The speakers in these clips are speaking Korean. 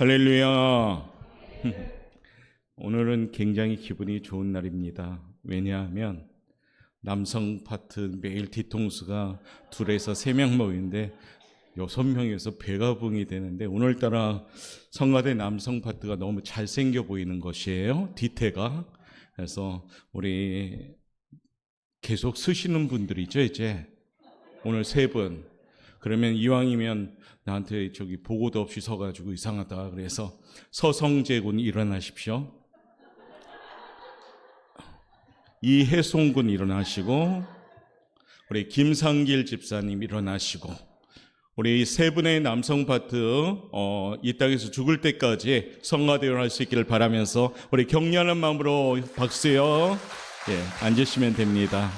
할렐루야. 오늘은 굉장히 기분이 좋은 날입니다. 왜냐하면 남성 파트 매일 뒤통수가 2에서 3명 모이는데 6명에서 배가 붕이 되는데, 오늘따라 성가대 남성 파트가 너무 잘생겨 보이는 것이에요. 뒤태가. 그래서 우리 계속 쓰시는 분들이죠. 이제 오늘 3분. 그러면 이왕이면 나한테 저기 보고도 없이 서가지고 이상하다. 그래서 서성재 군 일어나십시오. 이혜송 군 일어나시고, 우리 김상길 집사님 일어나시고, 우리 3분의 남성 파트 이 땅에서 죽을 때까지 성가대원 할 수 있기를 바라면서 우리 격려하는 마음으로 박수요. 앉으시면 됩니다.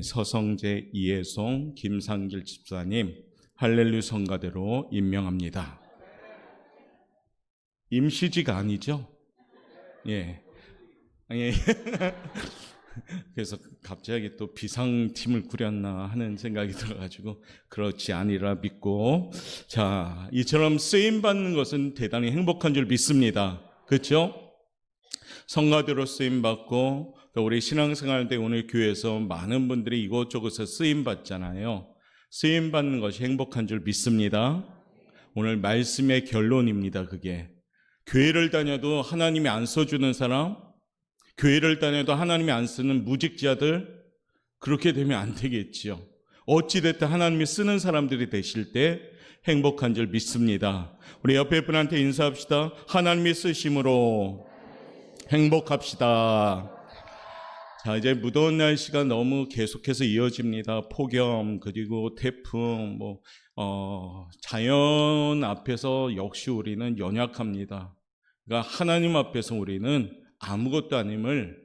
서성재, 이혜송, 김상길 집사님 할렐루 성가대로 임명합니다. 임시직 아니죠? 그래서 갑자기 또 비상팀을 꾸렸나 하는 생각이 들어가지고 그렇지 아니라 믿고, 자, 이처럼 쓰임받는 것은 대단히 행복한 줄 믿습니다. 그렇죠? 성가대로 쓰임받고, 또 우리 신앙생활 때 오늘 교회에서 많은 분들이 이곳저곳에서 쓰임받잖아요. 쓰임받는 것이 행복한 줄 믿습니다. 오늘 말씀의 결론입니다. 그게 교회를 다녀도 하나님이 안 써주는 사람, 교회를 다녀도 하나님이 안 쓰는 무직자들, 그렇게 되면 안 되겠지요. 어찌됐든 하나님이 쓰는 사람들이 되실 때 행복한 줄 믿습니다. 우리 옆에 분한테 인사합시다. 하나님이 쓰심으로 행복합시다. 자, 이제 무더운 날씨가 너무 계속해서 이어집니다. 폭염, 그리고 태풍, 자연 앞에서 역시 우리는 연약합니다. 그러니까 하나님 앞에서 우리는 아무것도 아님을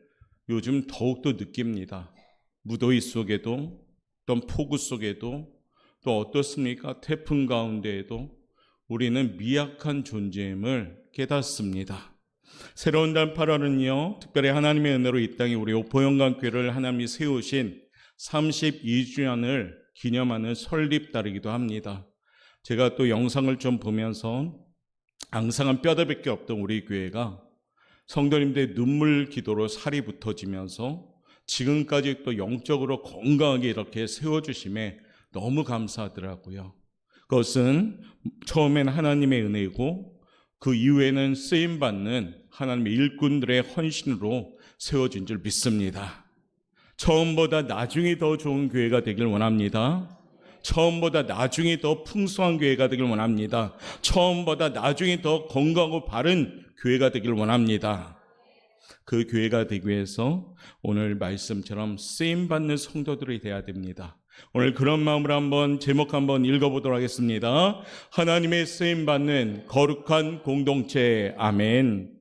요즘 더욱더 느낍니다. 무더위 속에도, 또 폭우 속에도, 또 어떻습니까? 태풍 가운데에도 우리는 미약한 존재임을 깨닫습니다. 새로운 달 8월은요, 특별히 하나님의 은혜로 이 땅에 우리 보영강교회를 하나님이 세우신 32주년을 기념하는 설립달이기도 합니다. 제가 또 영상을 좀 보면서 앙상한 뼈대밖에 없던 우리 교회가 성도님들의 눈물 기도로 살이 붙어지면서 지금까지 또 영적으로 건강하게 이렇게 세워주심에 너무 감사하더라고요. 그것은 처음엔 하나님의 은혜이고, 그 이후에는 쓰임받는 하나님의 일꾼들의 헌신으로 세워진 줄 믿습니다. 처음보다 나중이 더 좋은 교회가 되길 원합니다. 처음보다 나중이 더 풍성한 교회가 되길 원합니다. 처음보다 나중이 더 건강하고 바른 교회가 되길 원합니다. 그 교회가 되기 위해서 오늘 말씀처럼 쓰임받는 성도들이 돼야 됩니다. 오늘 그런 마음으로 한번 제목 한번 읽어보도록 하겠습니다. 하나님의 쓰임받는 거룩한 공동체. 아멘.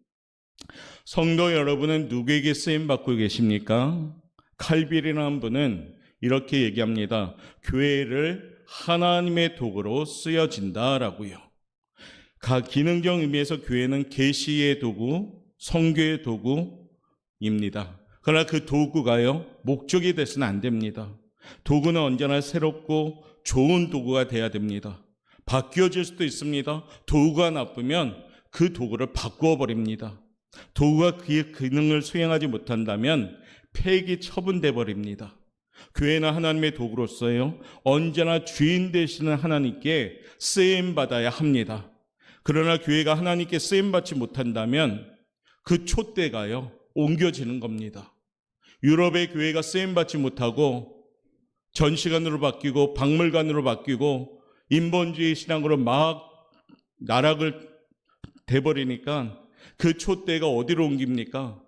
성도 여러분은 누구에게 쓰임받고 계십니까? 칼빌이라는 분은 이렇게 얘기합니다. 교회를 하나님의 도구로 쓰여진다라고요. 각 기능적 의미에서 교회는 계시의 도구, 선교의 도구입니다. 그러나 그 도구가요, 목적이 돼서는 안 됩니다. 도구는 언제나 새롭고 좋은 도구가 돼야 됩니다. 바뀌어질 수도 있습니다. 도구가 나쁘면 그 도구를 바꾸어 버립니다. 도구가 그의 기능을 수행하지 못한다면 폐기 처분돼 버립니다. 교회는 하나님의 도구로서요, 언제나 주인 되시는 하나님께 쓰임받아야 합니다. 그러나 교회가 하나님께 쓰임받지 못한다면 그 촛대가요, 옮겨지는 겁니다. 유럽의 교회가 쓰임받지 못하고 전시관으로 바뀌고 박물관으로 바뀌고 인본주의 신앙으로 막 나락을 돼버리니까 그 촛대가 어디로 옮깁니까?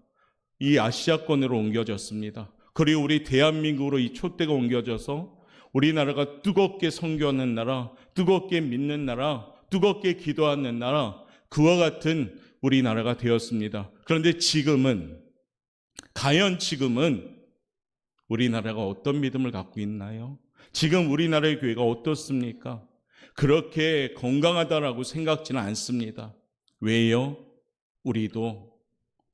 이 아시아권으로 옮겨졌습니다. 그리고 우리 대한민국으로 이 촛대가 옮겨져서 우리나라가 뜨겁게 선교하는 나라, 뜨겁게 믿는 나라, 뜨겁게 기도하는 나라, 그와 같은 우리나라가 되었습니다. 그런데 지금은, 과연 지금은 우리나라가 어떤 믿음을 갖고 있나요? 지금 우리나라의 교회가 어떻습니까? 그렇게 건강하다라고 생각지는 않습니다. 왜요? 우리도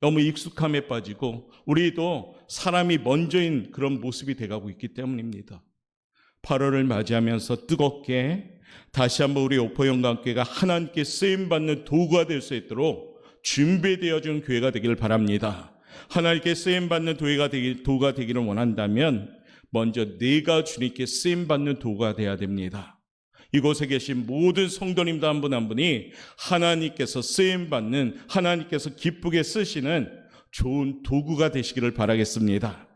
너무 익숙함에 빠지고 우리도 사람이 먼저인 그런 모습이 돼가고 있기 때문입니다. 8월을 맞이하면서 뜨겁게 다시 한번 우리 오포영광교회가 하나님께 쓰임받는 도구가 될 수 있도록 준비되어진 교회가 되기를 바랍니다. 하나님께 쓰임받는 도구가 되기를 원한다면 먼저 내가 주님께 쓰임받는 도구가 되어야 됩니다. 이곳에 계신 모든 성도님들 한 분 한 분이 하나님께서 쓰임받는, 하나님께서 기쁘게 쓰시는 좋은 도구가 되시기를 바라겠습니다.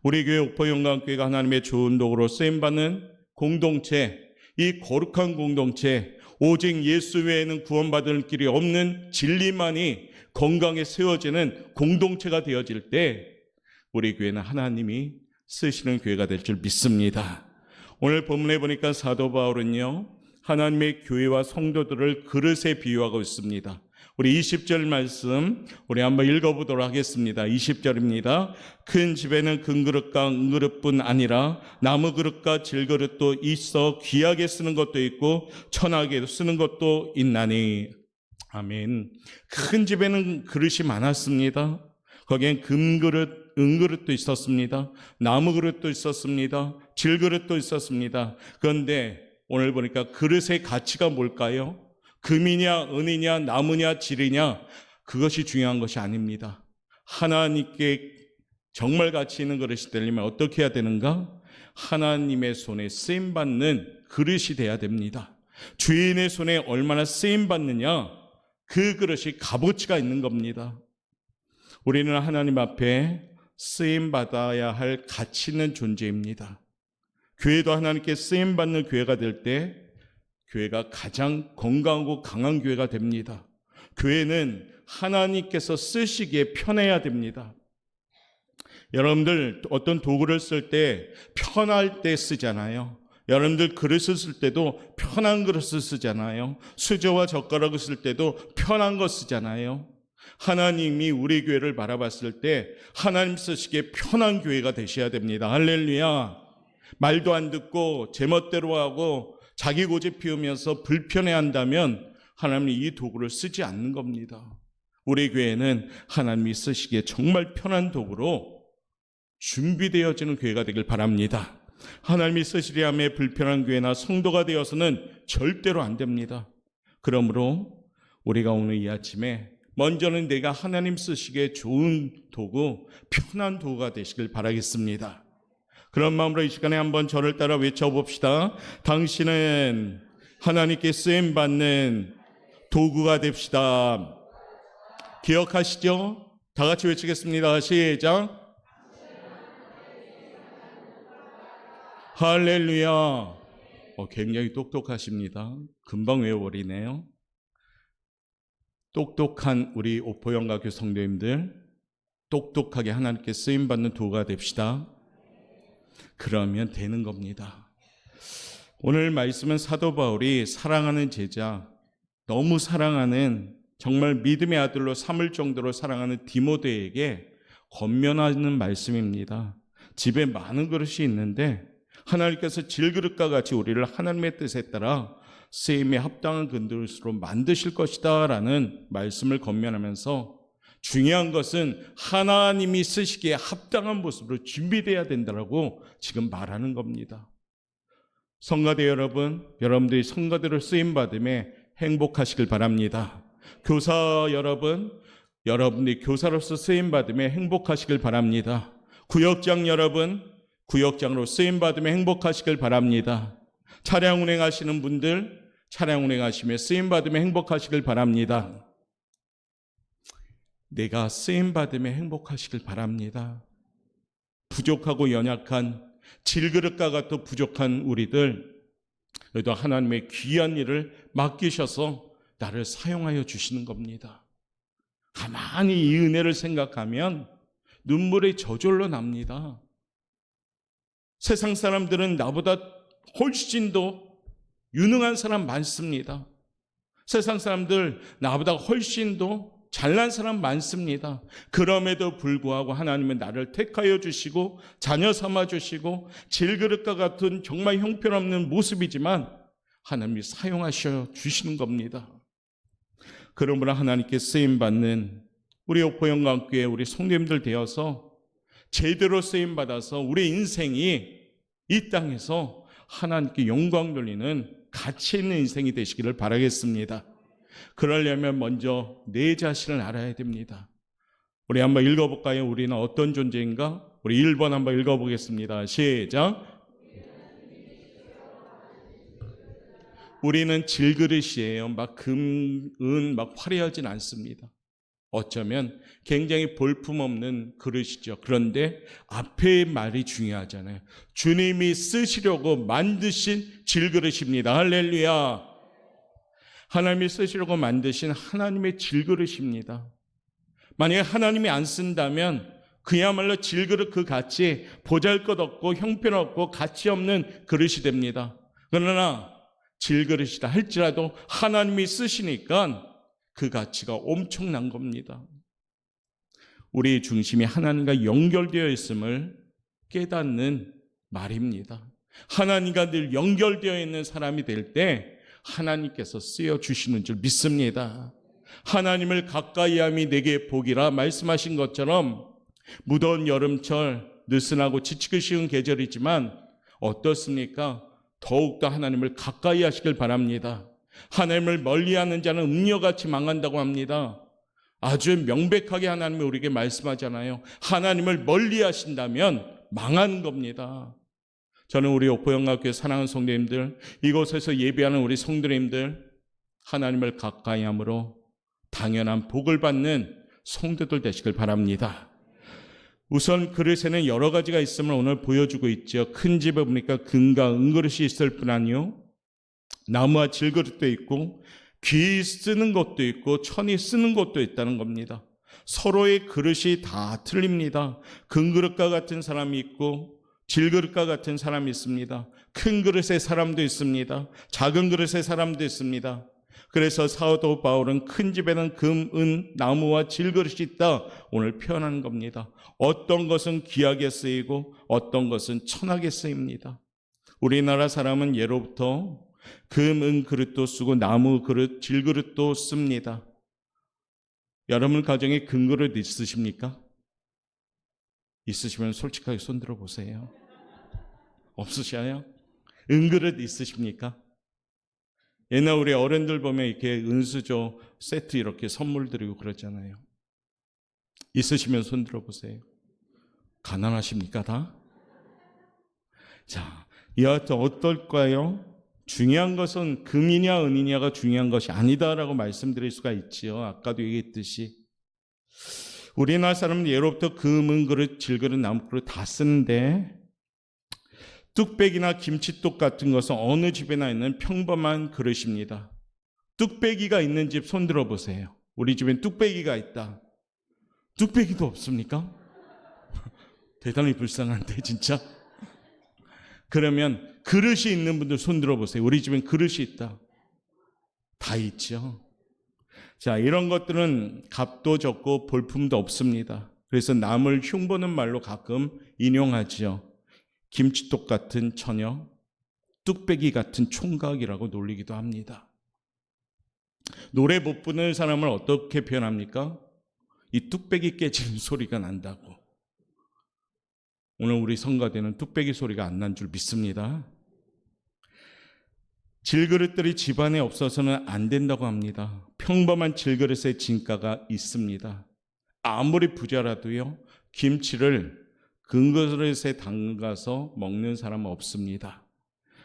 우리 교회 오포영광교회가 하나님의 좋은 도구로 쓰임받는 공동체, 이 거룩한 공동체, 오직 예수 외에는 구원받을 길이 없는 진리만이 건강에 세워지는 공동체가 되어질 때 우리 교회는 하나님이 쓰시는 교회가 될 줄 믿습니다. 오늘 본문에 보니까 사도 바울은요, 하나님의 교회와 성도들을 그릇에 비유하고 있습니다. 우리 20절 말씀 우리 한번 읽어보도록 하겠습니다. 20절입니다. 큰 집에는 큰 그릇과 은그릇뿐 아니라 나무 그릇과 질그릇도 있어 귀하게 쓰는 것도 있고 천하게 쓰는 것도 있나니. 아멘. 큰 집에는 그릇이 많았습니다. 거기엔 금그릇, 은그릇도 있었습니다. 나무 그릇도 있었습니다. 질그릇도 있었습니다. 그런데 오늘 보니까 그릇의 가치가 뭘까요? 금이냐 은이냐 나무냐 질이냐, 그것이 중요한 것이 아닙니다. 하나님께 정말 가치 있는 그릇이 되려면 어떻게 해야 되는가? 하나님의 손에 쓰임받는 그릇이 돼야 됩니다. 주인의 손에 얼마나 쓰임받느냐, 그 그릇이 값어치가 있는 겁니다. 우리는 하나님 앞에 쓰임받아야 할 가치 있는 존재입니다. 교회도 하나님께 쓰임받는 교회가 될 때 교회가 가장 건강하고 강한 교회가 됩니다. 교회는 하나님께서 쓰시기에 편해야 됩니다. 여러분들 어떤 도구를 쓸 때 편할 때 쓰잖아요. 여러분들 그릇을 쓸 때도 편한 그릇을 쓰잖아요. 수저와 젓가락을 쓸 때도 편한 거 쓰잖아요. 하나님이 우리 교회를 바라봤을 때 하나님 쓰시기에 편한 교회가 되셔야 됩니다. 할렐루야. 말도 안 듣고 제멋대로 하고 자기 고집 피우면서 불편해한다면 하나님이 이 도구를 쓰지 않는 겁니다. 우리 교회는 하나님이 쓰시기에 정말 편한 도구로 준비되어지는 교회가 되길 바랍니다. 하나님이 쓰시려 함에 불편한 교회나 성도가 되어서는 절대로 안 됩니다. 그러므로 우리가 오늘 이 아침에 먼저는 내가 하나님 쓰시기에 좋은 도구, 편한 도구가 되시길 바라겠습니다. 그런 마음으로 이 시간에 한번 저를 따라 외쳐봅시다. 당신은 하나님께 쓰임받는 도구가 됩시다. 기억하시죠? 다 같이 외치겠습니다. 시작. 할렐루야. 굉장히 똑똑하십니다. 금방 외워버리네요. 똑똑한 우리 오포영광교회 성도님들, 똑똑하게 하나님께 쓰임받는 도구가 됩시다. 그러면 되는 겁니다. 오늘 말씀은 사도 바울이 사랑하는 제자, 너무 사랑하는, 정말 믿음의 아들로 삼을 정도로 사랑하는 디모데에게 권면하는 말씀입니다. 집에 많은 그릇이 있는데 하나님께서 질그릇과 같이 우리를 하나님의 뜻에 따라 쓰임에 합당한 그릇으로 만드실 것이다 라는 말씀을 권면하면서 중요한 것은 하나님이 쓰시기에 합당한 모습으로 준비되어야 된다고 지금 말하는 겁니다. 성가대 여러분, 여러분들이 성가대로 쓰임받음에 행복하시길 바랍니다. 교사 여러분, 여러분들이 교사로서 쓰임받음에 행복하시길 바랍니다. 구역장 여러분, 구역장으로 쓰임받음에 행복하시길 바랍니다. 차량 운행하시는 분들, 차량 운행하시며 쓰임받음에 행복하시길 바랍니다. 내가 쓰임받음에 행복하시길 바랍니다. 부족하고 연약한 질그릇과 같은 부족한 우리들, 그래도 하나님의 귀한 일을 맡기셔서 나를 사용하여 주시는 겁니다. 가만히 이 은혜를 생각하면 눈물이 저절로 납니다. 세상 사람들은 나보다 훨씬 더 유능한 사람 많습니다. 세상 사람들 나보다 훨씬 더 잘난 사람 많습니다. 그럼에도 불구하고 하나님은 나를 택하여 주시고 자녀 삼아 주시고 질그릇과 같은 정말 형편없는 모습이지만 하나님이 사용하셔 주시는 겁니다. 그러므로 하나님께 쓰임받는 우리 오포영광교회 우리 성도님들 되어서 제대로 쓰임받아서 우리 인생이 이 땅에서 하나님께 영광 돌리는 가치 있는 인생이 되시기를 바라겠습니다. 그러려면 먼저 내 자신을 알아야 됩니다. 우리 한번 읽어볼까요? 우리는 어떤 존재인가? 우리 1번 한번 읽어보겠습니다. 시작. 우리는 질그릇이에요. 막 금, 은, 막 화려하진 않습니다. 어쩌면 굉장히 볼품없는 그릇이죠. 그런데 앞에 말이 중요하잖아요. 주님이 쓰시려고 만드신 질그릇입니다. 할렐루야. 하나님이 쓰시려고 만드신 하나님의 질그릇입니다. 만약에 하나님이 안 쓴다면 그야말로 질그릇 그 같이 보잘것없고 형편없고 가치 없는 그릇이 됩니다. 그러나 질그릇이다 할지라도 하나님이 쓰시니까 그 가치가 엄청난 겁니다. 우리 중심이 하나님과 연결되어 있음을 깨닫는 말입니다. 하나님과 늘 연결되어 있는 사람이 될 때 하나님께서 쓰여주시는 줄 믿습니다. 하나님을 가까이함이 내게 복이라 말씀하신 것처럼 무더운 여름철 느슨하고 지치기 쉬운 계절이지만 어떻습니까? 더욱더 하나님을 가까이 하시길 바랍니다. 하나님을 멀리하는 자는 음녀같이 망한다고 합니다. 아주 명백하게 하나님이 우리에게 말씀하잖아요. 하나님을 멀리하신다면 망하는 겁니다. 저는 우리 옥포영학교의 사랑하는 성도님들, 이곳에서 예배하는 우리 성도님들, 하나님을 가까이 함으로 당연한 복을 받는 성도들 되시길 바랍니다. 우선 그릇에는 여러 가지가 있음을 오늘 보여주고 있죠. 큰 집에 보니까 금과 은그릇이 있을 뿐 아니요, 나무와 질그릇도 있고 귀 쓰는 것도 있고 천이 쓰는 것도 있다는 겁니다. 서로의 그릇이 다 틀립니다. 금그릇과 같은 사람이 있고 질그릇과 같은 사람이 있습니다. 큰 그릇의 사람도 있습니다. 작은 그릇의 사람도 있습니다. 그래서 사도 바울은 큰 집에는 금, 은, 나무와 질그릇이 있다 오늘 표현하는 겁니다. 어떤 것은 귀하게 쓰이고 어떤 것은 천하게 쓰입니다. 우리나라 사람은 예로부터 금, 은 그릇도 쓰고 나무 그릇, 질그릇도 씁니다. 여러분 가정에 금그릇 있으십니까? 있으시면 솔직하게 손 들어보세요. 없으셔요? 은그릇 있으십니까? 옛날 우리 어른들 보면 이렇게 은수저 세트 이렇게 선물 드리고 그러잖아요. 있으시면 손 들어보세요. 가난하십니까 다? 자, 여하튼 어떨까요? 중요한 것은 금이냐 은이냐가 중요한 것이 아니다라고 말씀드릴 수가 있지요. 아까도 얘기했듯이 우리나라 사람은 예로부터 금, 은 그릇, 질그릇, 나무 그릇 다 쓰는데 뚝배기나 김치뚝 같은 것은 어느 집에나 있는 평범한 그릇입니다. 뚝배기가 있는 집 손 들어보세요. 우리 집엔 뚝배기가 있다. 뚝배기도 없습니까? 대단히 불쌍한데 진짜. 그러면 그릇이 있는 분들 손 들어보세요. 우리 집엔 그릇이 있다. 다 있죠. 자, 이런 것들은 값도 적고 볼품도 없습니다. 그래서 남을 흉보는 말로 가끔 인용하지요. 김치뚝 같은 처녀, 뚝배기 같은 총각이라고 놀리기도 합니다. 노래 못 부르는 사람을 어떻게 표현합니까? 이 뚝배기 깨지는 소리가 난다고. 오늘 우리 성가대는 뚝배기 소리가 안 난 줄 믿습니다. 질그릇들이 집안에 없어서는 안 된다고 합니다. 평범한 질그릇의 진가가 있습니다. 아무리 부자라도요, 김치를 금그릇에 담가서 먹는 사람은 없습니다.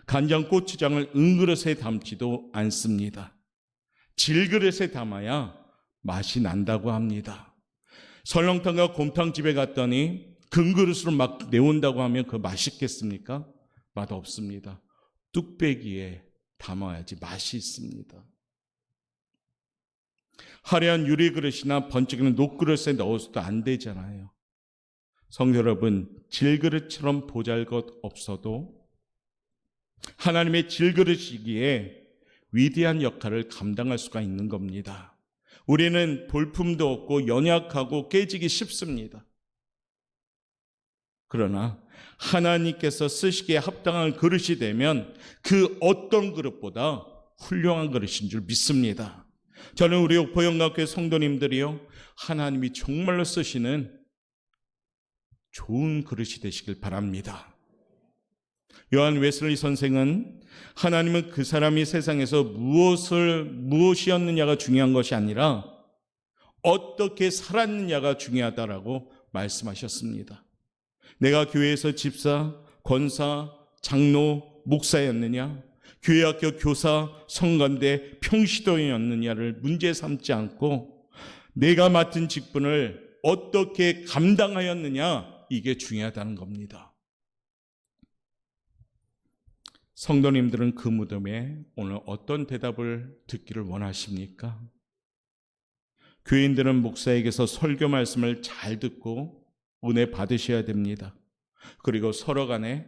간장 고추장을 은그릇에 담지도 않습니다. 질그릇에 담아야 맛이 난다고 합니다. 설렁탕과 곰탕집에 갔더니 금그릇으로 막 내온다고 하면 그 맛있겠습니까? 맛 없습니다. 뚝배기에 담아야지 맛이 있습니다. 화려한 유리그릇이나 번쩍이는 녹그릇에 넣어서도 안 되잖아요. 성도 여러분, 질그릇처럼 보잘것 없어도 하나님의 질그릇이기에 위대한 역할을 감당할 수가 있는 겁니다. 우리는 볼품도 없고 연약하고 깨지기 쉽습니다. 그러나 하나님께서 쓰시기에 합당한 그릇이 되면 그 어떤 그릇보다 훌륭한 그릇인 줄 믿습니다. 저는 우리 옥포영락교회 성도님들이요, 하나님이 정말로 쓰시는 좋은 그릇이 되시길 바랍니다. 요한 웨슬리 선생은 하나님은 그 사람이 세상에서 무엇이었느냐가 중요한 것이 아니라 어떻게 살았느냐가 중요하다라고 말씀하셨습니다. 내가 교회에서 집사, 권사, 장로, 목사였느냐, 교회학교 교사, 성간대, 평시도였느냐를 문제 삼지 않고 내가 맡은 직분을 어떻게 감당하였느냐, 이게 중요하다는 겁니다. 성도님들은 그 무덤에 오늘 어떤 대답을 듣기를 원하십니까? 교인들은 목사에게서 설교 말씀을 잘 듣고 은혜 받으셔야 됩니다. 그리고 서로 간에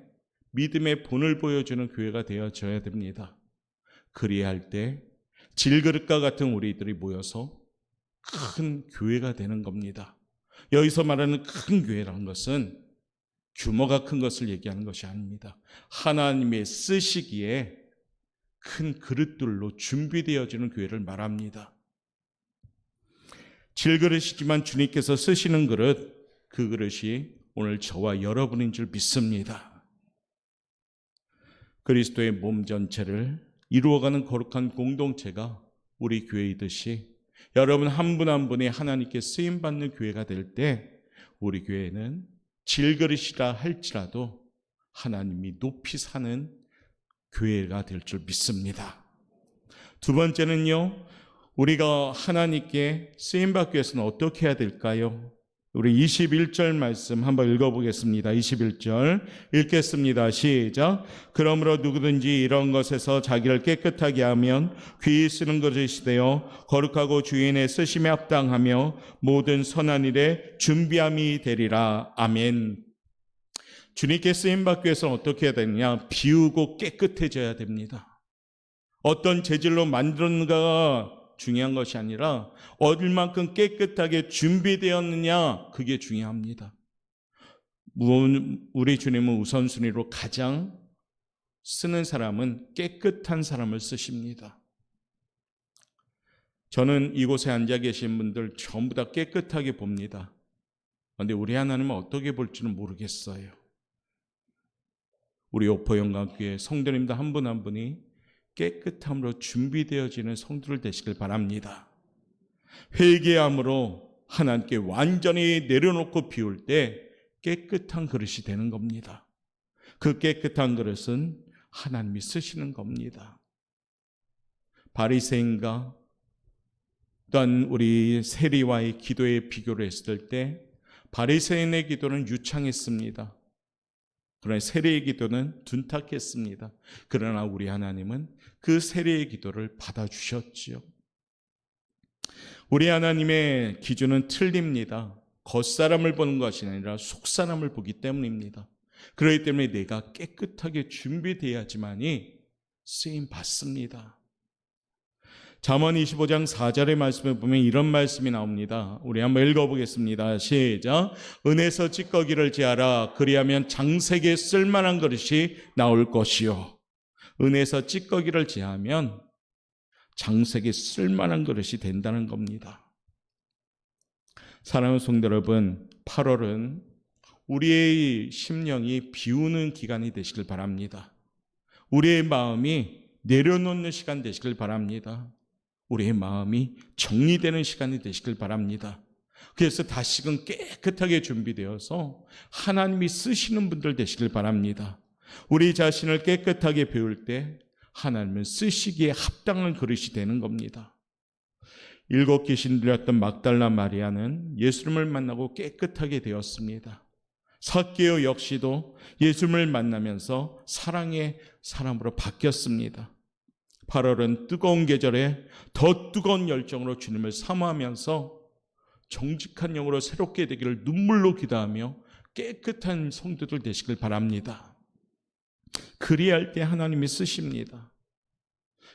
믿음의 본을 보여주는 교회가 되어져야 됩니다. 그리할 때 질그릇과 같은 우리들이 모여서 큰 교회가 되는 겁니다. 여기서 말하는 큰 교회라는 것은 규모가 큰 것을 얘기하는 것이 아닙니다. 하나님의 쓰시기에 큰 그릇들로 준비되어지는 교회를 말합니다. 질그릇이지만 주님께서 쓰시는 그릇, 그 그릇이 오늘 저와 여러분인 줄 믿습니다. 그리스도의 몸 전체를 이루어가는 거룩한 공동체가 우리 교회이듯이 여러분 한 분 한 분이 하나님께 쓰임받는 교회가 될 때 우리 교회는 질그릇이라 할지라도 하나님이 높이 사는 교회가 될 줄 믿습니다. 두 번째는요, 우리가 하나님께 쓰임받기 위해서는 어떻게 해야 될까요? 우리 21절 말씀 한번 읽어보겠습니다. 21절 읽겠습니다. 시작. 그러므로 누구든지 이런 것에서 자기를 깨끗하게 하면 귀히 쓰는 것이 되어 거룩하고 주인의 쓰심에 합당하며 모든 선한 일에 준비함이 되리라. 아멘. 주님께 쓰임받기 위해서는 어떻게 해야 되느냐? 비우고 깨끗해져야 됩니다. 어떤 재질로 만드는가가 중요한 것이 아니라 얼만큼 깨끗하게 준비되었느냐, 그게 중요합니다. 우리 주님은 우선순위로 가장 쓰는 사람은 깨끗한 사람을 쓰십니다. 저는 이곳에 앉아 계신 분들 전부 다 깨끗하게 봅니다. 그런데 우리 하나님은 어떻게 볼지는 모르겠어요. 우리 오포영광교회 성도님들 한 분 한 분이 깨끗함으로 준비되어지는 성도들 되시길 바랍니다. 회개함으로 하나님께 완전히 내려놓고 비울 때 깨끗한 그릇이 되는 겁니다. 그 깨끗한 그릇은 하나님이 쓰시는 겁니다. 바리새인과 또한 우리 세리와의 기도에 비교를 했을 때 바리새인의 기도는 유창했습니다. 그러나 세리의 기도는 둔탁했습니다. 그러나 우리 하나님은 그 세리의 기도를 받아주셨지요. 우리 하나님의 기준은 틀립니다. 겉사람을 보는 것이 아니라 속사람을 보기 때문입니다. 그렇기 때문에 내가 깨끗하게 준비되어야지만이 쓰임 받습니다. 잠언 25장 4절의 말씀에 보면 이런 말씀이 나옵니다. 우리 한번 읽어보겠습니다. 시작. 은에서 찌꺼기를 제하라. 그리하면 장색에 쓸만한 그릇이 나올 것이요. 은에서 찌꺼기를 제하면 장색에 쓸만한 그릇이 된다는 겁니다. 사랑하는 성도 여러분, 8월은 우리의 심령이 비우는 기간이 되시길 바랍니다. 우리의 마음이 내려놓는 시간 되시길 바랍니다. 우리의 마음이 정리되는 시간이 되시길 바랍니다. 그래서 다시금 깨끗하게 준비되어서 하나님이 쓰시는 분들 되시길 바랍니다. 우리 자신을 깨끗하게 배울 때 하나님은 쓰시기에 합당한 그릇이 되는 겁니다. 7 귀신 들렸던 막달라 마리아는 예수님을 만나고 깨끗하게 되었습니다. 삭개오 역시도 예수님을 만나면서 사랑의 사람으로 바뀌었습니다. 8월은 뜨거운 계절에 더 뜨거운 열정으로 주님을 사모하면서 정직한 영으로 새롭게 되기를 눈물로 기도하며 깨끗한 성도들 되시길 바랍니다. 그리할 때 하나님이 쓰십니다.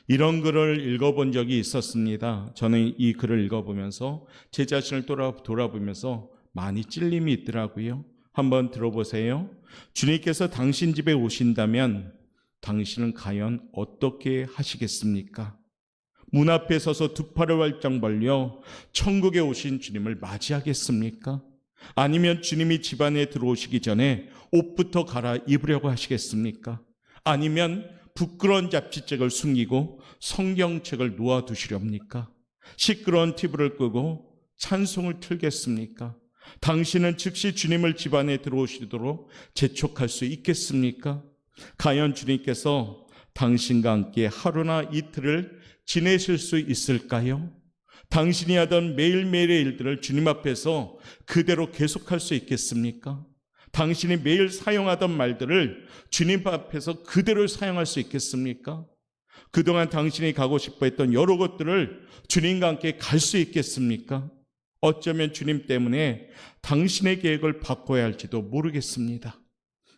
이런 글을 읽어본 적이 있었습니다. 저는 이 글을 읽어보면서 제 자신을 돌아보면서 많이 찔림이 있더라고요. 한번 들어보세요. 주님께서 당신 집에 오신다면 당신은 과연 어떻게 하시겠습니까? 문 앞에 서서 두 팔을 활짝 벌려 천국에 오신 주님을 맞이하겠습니까? 아니면 주님이 집 안에 들어오시기 전에 옷부터 갈아입으려고 하시겠습니까? 아니면 부끄러운 잡지책을 숨기고 성경책을 놓아두시렵니까? 시끄러운 TV를 끄고 찬송을 틀겠습니까? 당신은 즉시 주님을 집안에 들어오시도록 재촉할 수 있겠습니까? 과연 주님께서 당신과 함께 하루나 이틀을 지내실 수 있을까요? 당신이 하던 매일매일의 일들을 주님 앞에서 그대로 계속할 수 있겠습니까? 당신이 매일 사용하던 말들을 주님 앞에서 그대로 사용할 수 있겠습니까? 그동안 당신이 가고 싶어 했던 여러 곳들을 주님과 함께 갈 수 있겠습니까? 어쩌면 주님 때문에 당신의 계획을 바꿔야 할지도 모르겠습니다.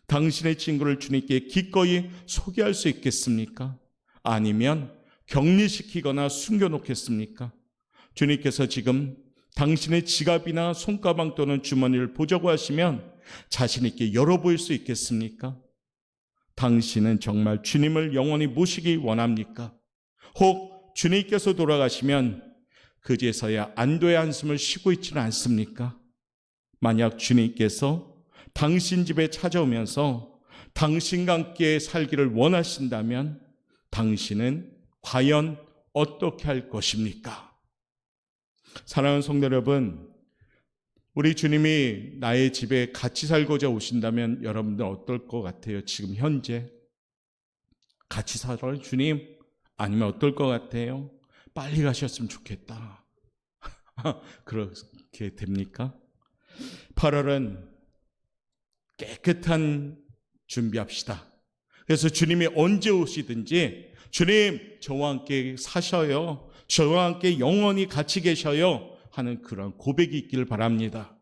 당신의 친구를 주님께 기꺼이 소개할 수 있겠습니까? 아니면 격리시키거나 숨겨놓겠습니까? 주님께서 지금 당신의 지갑이나 손가방 또는 주머니를 보자고 하시면 자신 있게 열어보일 수 있겠습니까? 당신은 정말 주님을 영원히 모시기 원합니까? 혹 주님께서 돌아가시면 그제서야 안도의 한숨을 쉬고 있지는 않습니까? 만약 주님께서 당신 집에 찾아오면서 당신과 함께 살기를 원하신다면 당신은 과연 어떻게 할 것입니까? 사랑하는 성도 여러분, 우리 주님이 나의 집에 같이 살고자 오신다면 여러분들 어떨 것 같아요? 지금 현재 같이 살아요 주님? 아니면 어떨 것 같아요? 빨리 가셨으면 좋겠다. 그렇게 됩니까? 8월은 깨끗한 준비합시다. 그래서 주님이 언제 오시든지 주님 저와 함께 사셔요, 저와 함께 영원히 같이 계셔요 하는 그런 고백이 있기를 바랍니다.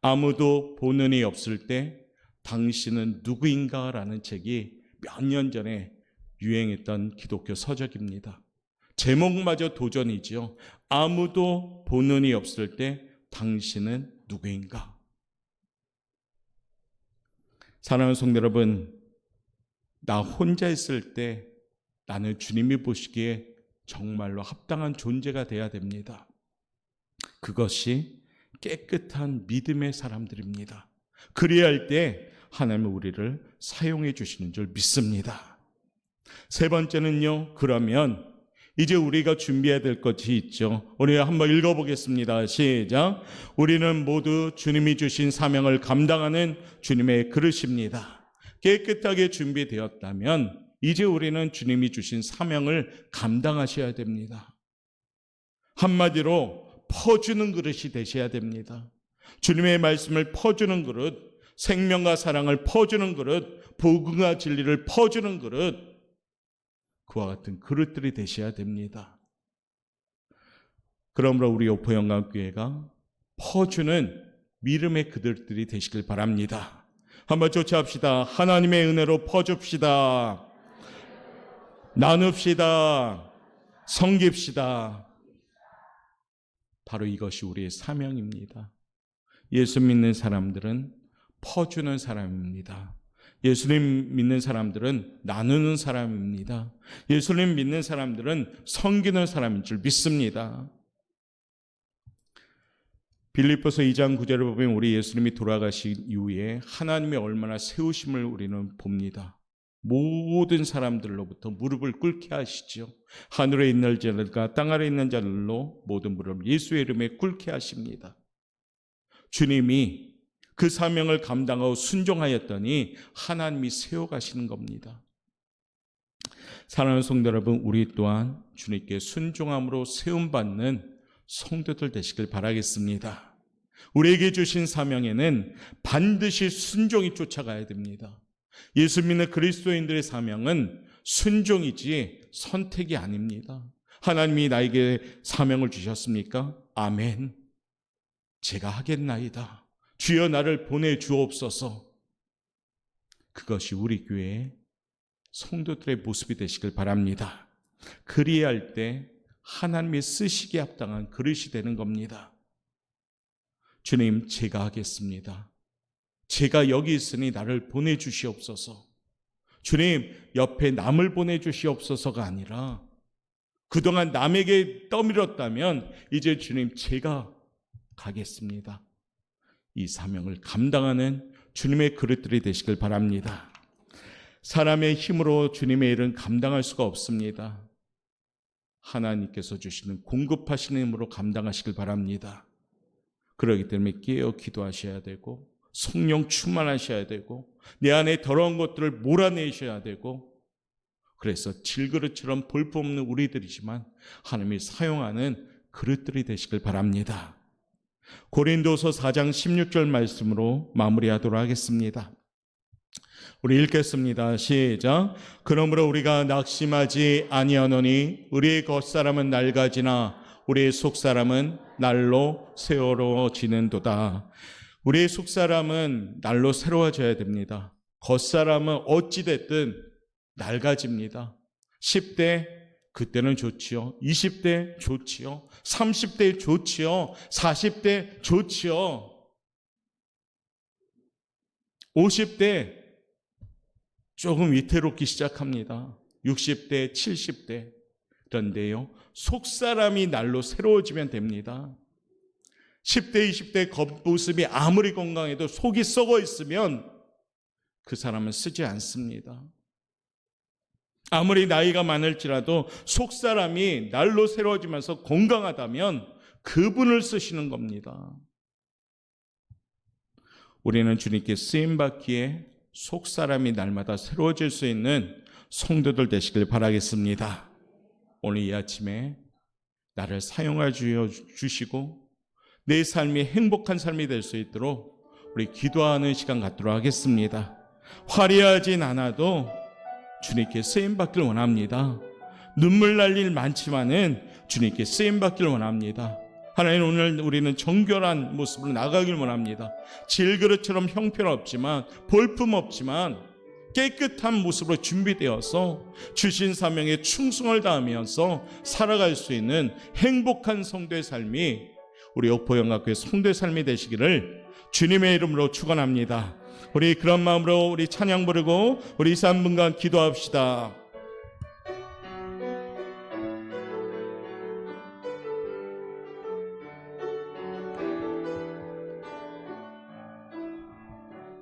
아무도 보는 이 없을 때 당신은 누구인가? 라는 책이 몇 년 전에 유행했던 기독교 서적입니다. 제목마저 도전이지요. 아무도 보는 이 없을 때 당신은 누구인가? 사랑하는 성도 여러분, 나 혼자 있을 때 나는 주님이 보시기에 정말로 합당한 존재가 돼야 됩니다. 그것이 깨끗한 믿음의 사람들입니다. 그래야 할 때 하나님은 우리를 사용해 주시는 줄 믿습니다. 세 번째는요, 그러면 이제 우리가 준비해야 될 것이 있죠. 우리 한번 읽어보겠습니다. 시작. 우리는 모두 주님이 주신 사명을 감당하는 주님의 그릇입니다. 깨끗하게 준비되었다면 이제 우리는 주님이 주신 사명을 감당하셔야 됩니다. 한마디로 퍼주는 그릇이 되셔야 됩니다. 주님의 말씀을 퍼주는 그릇, 생명과 사랑을 퍼주는 그릇, 복음과 진리를 퍼주는 그릇, 그와 같은 그릇들이 되셔야 됩니다. 그러므로 우리 오포영광교회가 퍼주는 믿음의 그릇들이 되시길 바랍니다. 한번 조치합시다. 하나님의 은혜로 퍼줍시다. 나눕시다. 섬깁시다. 바로 이것이 우리의 사명입니다. 예수 믿는 사람들은 퍼주는 사람입니다. 예수님 믿는 사람들은 나누는 사람입니다. 예수님 믿는 사람들은 섬기는 사람인 줄 믿습니다. 빌립보서 2장 9절을 보면 우리 예수님이 돌아가신 이후에 하나님의 얼마나 세우심을 우리는 봅니다. 모든 사람들로부터 무릎을 꿇게 하시죠. 하늘에 있는 자들과 땅 아래 있는 자들로 모든 무릎을 예수의 이름에 꿇게 하십니다. 주님이 그 사명을 감당하고 순종하였더니 하나님이 세워가시는 겁니다. 사랑하는 성도 여러분, 우리 또한 주님께 순종함으로 세움받는 성도들 되시길 바라겠습니다. 우리에게 주신 사명에는 반드시 순종이 쫓아가야 됩니다. 예수 믿는 그리스도인들의 사명은 순종이지 선택이 아닙니다. 하나님이 나에게 사명을 주셨습니까? 아멘. 제가 하겠나이다. 주여 나를 보내주옵소서. 그것이 우리 교회의 성도들의 모습이 되시길 바랍니다. 그리야 할 때 하나님이 쓰시기에 합당한 그릇이 되는 겁니다. 주님, 제가 하겠습니다. 제가 여기 있으니 나를 보내주시옵소서. 주님, 옆에 남을 보내주시옵소서가 아니라 그동안 남에게 떠밀었다면 이제 주님 제가 가겠습니다. 이 사명을 감당하는 주님의 그릇들이 되시길 바랍니다. 사람의 힘으로 주님의 일은 감당할 수가 없습니다. 하나님께서 주시는 공급하시는 힘으로 감당하시길 바랍니다. 그렇기 때문에 깨어 기도하셔야 되고 성령 충만하셔야 되고 내 안에 더러운 것들을 몰아내셔야 되고, 그래서 질그릇처럼 볼품없는 우리들이지만 하나님이 사용하는 그릇들이 되시길 바랍니다. 고린도서 4장 16절 말씀으로 마무리하도록 하겠습니다. 우리 읽겠습니다. 시작. 그러므로 우리가 낙심하지 아니하노니 우리의 겉사람은 낡아지나 우리의 속사람은 날로 새로워지는도다. 우리의 속사람은 날로 새로워져야 됩니다. 겉사람은 어찌됐든 낡아집니다. 10대 그때는 좋지요. 20대 좋지요. 30대 좋지요. 40대 좋지요. 50대 조금 위태롭기 시작합니다. 60대, 70대. 그런데요, 속사람이 날로 새로워지면 됩니다. 10대, 20대 겉모습이 아무리 건강해도 속이 썩어 있으면 그 사람은 쓰지 않습니다. 아무리 나이가 많을지라도 속사람이 날로 새로워지면서 건강하다면 그분을 쓰시는 겁니다. 우리는 주님께 쓰임받기에 속사람이 날마다 새로워질 수 있는 성도들 되시길 바라겠습니다. 오늘 이 아침에 나를 사용하여 주시고 내 삶이 행복한 삶이 될 수 있도록 우리 기도하는 시간 갖도록 하겠습니다. 화려하진 않아도 주님께 쓰임받기를 원합니다. 눈물 날 일 많지만은 주님께 쓰임받기를 원합니다. 하나님, 오늘 우리는 정결한 모습으로 나가길 원합니다. 질그릇처럼 형편없지만 볼품없지만 깨끗한 모습으로 준비되어서 주신 사명에 충성을 다하면서 살아갈 수 있는 행복한 성도의 삶이 우리 옥포영학교의 성도의 삶이 되시기를 주님의 이름으로 축원합니다. 우리 그런 마음으로 우리 찬양 부르고 우리 3분간 기도합시다.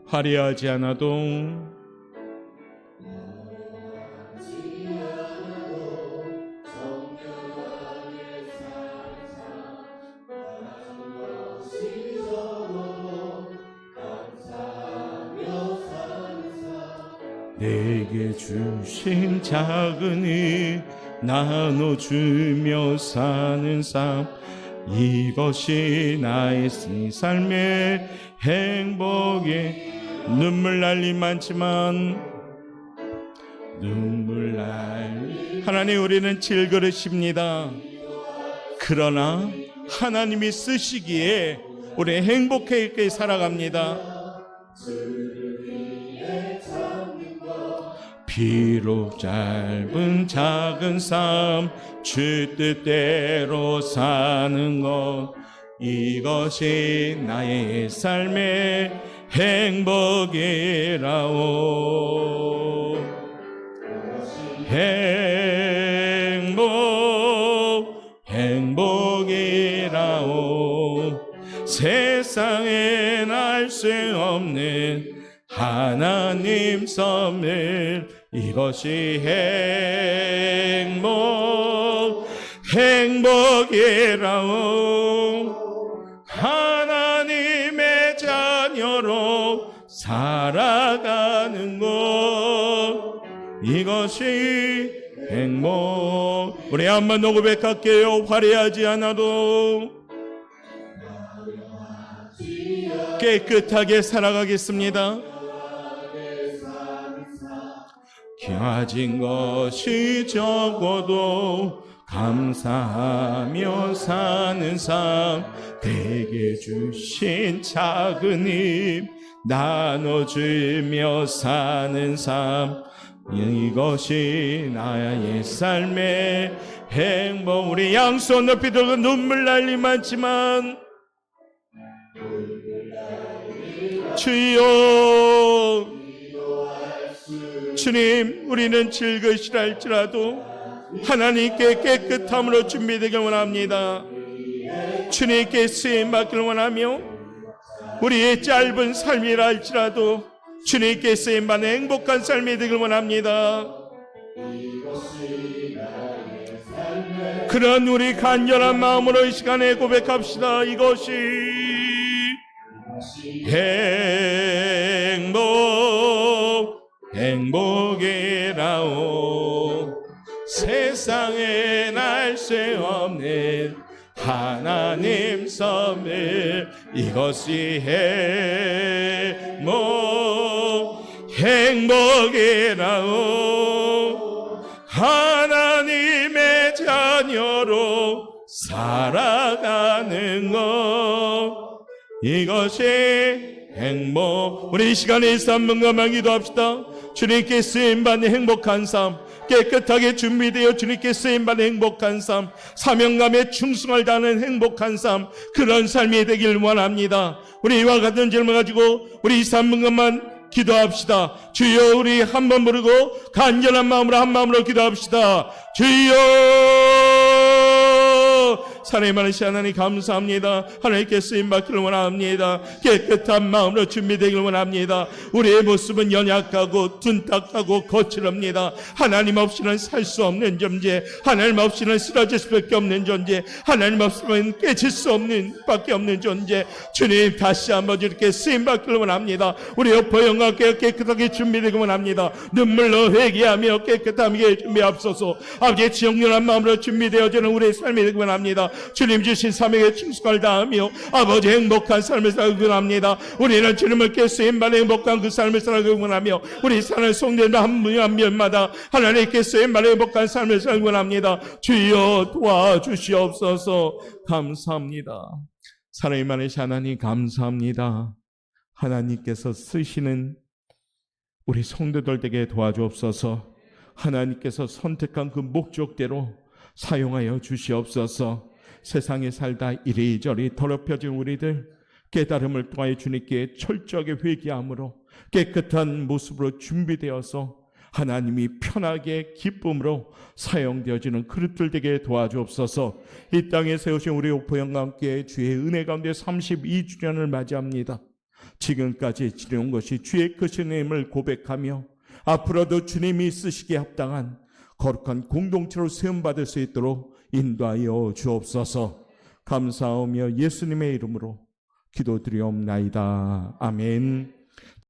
화려하지 않아도 내게 주신 작은 일 나눠주며 사는 삶, 이것이 나의 삶의 행복이. 눈물 날 일 많지만 눈물 날 하나님, 우리는 질그릇입니다. 그러나 하나님이 쓰시기에 우리 행복하게 살아갑니다. 비록 짧은 작은 삶 주 뜻대로 사는 것, 이것이 나의 삶의 행복이라오. 행복이라오. 세상엔 알 수 없는 하나님 선물, 이것이 행복이라오. 하나님의 자녀로 살아가는 것, 이것이 행복. 우리 한 번 더 고백할게요. 화려하지 않아도 깨끗하게 살아가겠습니다. 가진 것이 적어도 감사하며 사는 삶, 내게 주신 작은 힘 나눠주며 사는 삶, 이것이 나의 삶의 행복. 우리 양손 높이 들고 눈물 날 일 많지만 주여, 주님, 우리는 질것이라 할지라도 하나님께 깨끗함으로 준비되길 원합니다. 주님께 쓰임받기를 원하며 우리의 짧은 삶이라 할지라도 주님께 쓰임받는 행복한 삶이 되길 원합니다. 그런 우리 간절한 마음으로 이 시간에 고백합시다. 이것이 행복이라오. 세상에 날 수 없는 하나님 선물, 이것이 행복이라오. 하나님의 자녀로 살아가는 것, 이것이 행복. 우리 이 시간에 3분간만 기도합시다. 주님께 쓰임받는 행복한 삶, 깨끗하게 준비되어 주님께 쓰임받는 행복한 삶, 사명감에 충성을 다하는 행복한 삶, 그런 삶이 되길 원합니다. 우리 이와 같은 질문 가지고 우리 3분간만 기도합시다. 주여, 우리 한 번 부르고 간절한 마음으로 한 마음으로 기도합시다. 주여, 사랑이 많으신 하나님 감사합니다. 하나님께 쓰임받기를 원합니다. 깨끗한 마음으로 준비되기를 원합니다. 우리의 모습은 연약하고 둔탁하고 거칠합니다. 하나님 없이는 살 수 없는 존재, 하나님 없이는 쓰러질 수밖에 없는 존재, 하나님 없으면 깨질 수 없는 밖에 없는 존재, 주님 다시 한번 이렇게 쓰임받기를 원합니다. 우리 여포 영광께 깨끗하게 준비되기를 원합니다. 눈물로 회개하며 깨끗하게 준비하옵소서. 아버지의 지옥렬한 마음으로 준비되어지는 우리의 삶이 되기를 원합니다. 주님 주신 사명에 충성을 다하며 아버지 행복한 삶을 살기 원합니다. 우리는 주님을 쓰임받는 행복한 그 삶을 살기 원하며 우리 사는 성도들 한 분 한 명마다 하나님께 쓰임받는 행복한 삶을 살기 원합니다. 주여 도와주시옵소서. 감사합니다. 사랑이 많으신 하나님 감사합니다. 하나님께서 쓰시는 우리 성도들에게 도와주옵소서. 하나님께서 선택한 그 목적대로 사용하여 주시옵소서. 세상에 살다 이리저리 더럽혀진 우리들 깨달음을 통하여 주님께 철저하게 회개함으로 깨끗한 모습으로 준비되어서 하나님이 편하게 기쁨으로 사용되어지는 그릇들 되게 도와주옵소서. 이 땅에 세우신 우리 오포영과 함께 주의 은혜 가운데 32주년을 맞이합니다. 지금까지 지내온 것이 주의 크신 힘을 고백하며 앞으로도 주님이 쓰시기에 합당한 거룩한 공동체로 세움받을 수 있도록 인도하여 주옵소서. 감사하며 예수님의 이름으로 기도드리옵나이다. 아멘.